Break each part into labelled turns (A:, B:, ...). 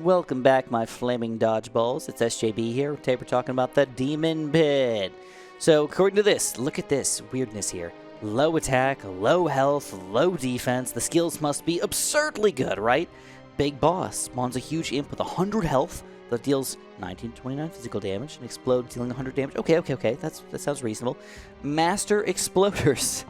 A: Welcome back, my flaming dodgeballs. It's SJB here. Today we're talking about the Demon Pit. So, according to this, look at this weirdness here. Low attack, low health, low defense. The skills must be absurdly good, right? Big boss spawns a huge imp with 100 health that deals 19 to 29 physical damage and explodes, dealing 100 damage. Okay. That sounds reasonable. Master Exploders.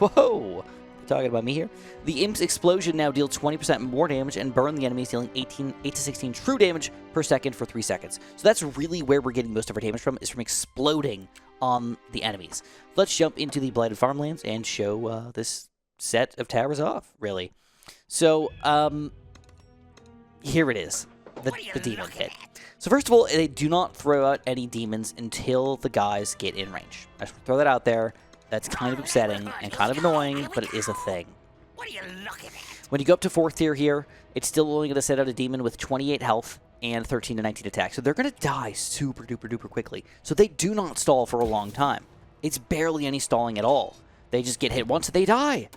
A: Whoa! Talking about me here. The Imp's explosion now deals 20% more damage and burn the enemies, dealing 8 to 16 true damage per second for 3 seconds. So that's really where we're getting most of our damage from, is from exploding on the enemies. Let's jump into the Blighted Farmlands and show this set of towers off, really. So, here it is, the Demon Pit. So first of all, they do not throw out any demons until the guys get in range. I just want to throw that out there. That's kind of upsetting and kind of annoying, but it is a thing. What are you looking at? When you go up to 4th tier here, it's still only going to set out a demon with 28 health and 13 to 19 attack. So they're going to die super duper duper quickly. So they do not stall for a long time. It's barely any stalling at all. They just get hit once and they die.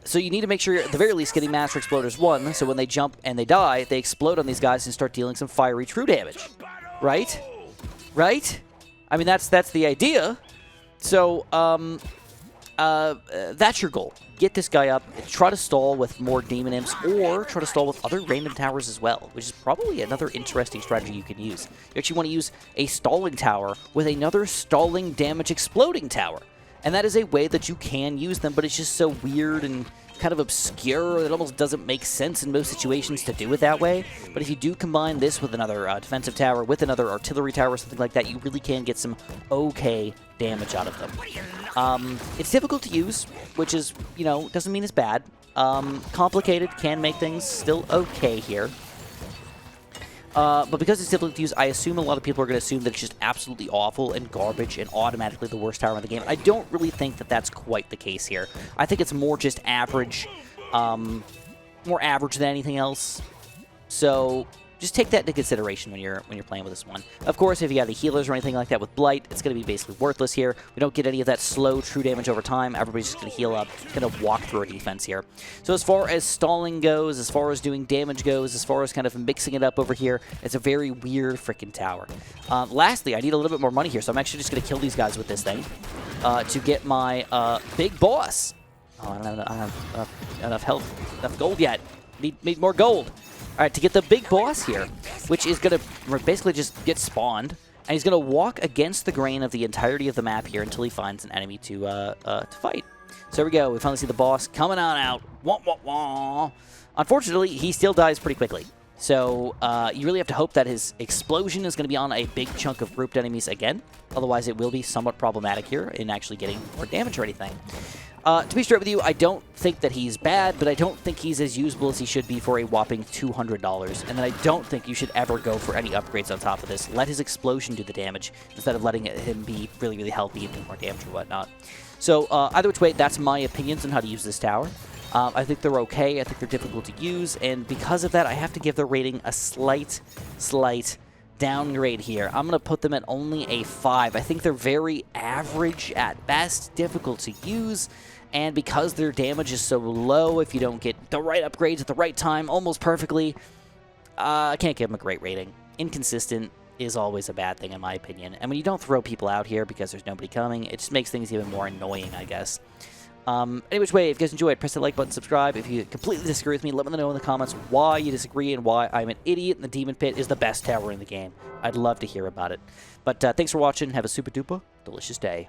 A: So you need to make sure you're at the very least getting Master Exploders 1, so when they jump and they die, they explode on these guys and start dealing some fiery true damage. Right? Right? I mean, that's the idea. So, that's your goal. Get this guy up, try to stall with more Demon Imps, or try to stall with other random towers as well, which is probably another interesting strategy you can use. You actually want to use a stalling tower with another stalling damage exploding tower. And that is a way that you can use them, but it's just so weird and kind of obscure. It almost doesn't make sense in most situations to do it that way. But if you do combine this with another defensive tower, with another artillery tower, or something like that, you really can get some okay damage out of them. It's difficult to use, which is, you know, doesn't mean it's bad. Complicated can make things still okay here. But because it's difficult to use, I assume a lot of people are going to assume that it's just absolutely awful and garbage and automatically the worst tower in the game. I don't really think that that's quite the case here. I think it's more just average, more average than anything else. So just take that into consideration when you're playing with this one. Of course, if you have the healers or anything like that with Blight, it's going to be basically worthless here. We don't get any of that slow true damage over time. Everybody's just going to heal up, going to walk through our defense here. So as far as stalling goes, as far as doing damage goes, as far as kind of mixing it up over here, it's a very weird freaking tower. Lastly, I need a little bit more money here, so I'm actually just going to kill these guys with this thing to get my big boss. Oh, I don't have enough health, enough gold yet. Need more gold. All right, to get the big boss here, which is going to basically just get spawned, and he's going to walk against the grain of the entirety of the map here until he finds an enemy to fight. So here we go. We finally see the boss coming on out. Wah, wah, wah. Unfortunately, he still dies pretty quickly. So you really have to hope that his explosion is going to be on a big chunk of grouped enemies again. Otherwise, it will be somewhat problematic here in actually getting more damage or anything. To be straight with you, I don't think that he's bad, but I don't think he's as usable as he should be for a whopping $200. And then I don't think you should ever go for any upgrades on top of this. Let his explosion do the damage instead of letting him be really, really healthy and do more damage or whatnot. So either which way, that's my opinions on how to use this tower. I think they're okay. I think they're difficult to use. And because of that, I have to give their rating a slight downgrade here. I'm going to put them at only a 5. I think they're very average at best, difficult to use. And because their damage is so low, if you don't get the right upgrades at the right time, almost perfectly, I can't give them a great rating. Inconsistent is always a bad thing, in my opinion. And when you don't throw people out here because there's nobody coming, it just makes things even more annoying, I guess. Any which way, if you guys enjoyed, press the like button, subscribe. If you completely disagree with me, let me know in the comments why you disagree and why I'm an idiot and the Demon Pit is the best tower in the game. I'd love to hear about it. But thanks for watching. Have a super duper delicious day.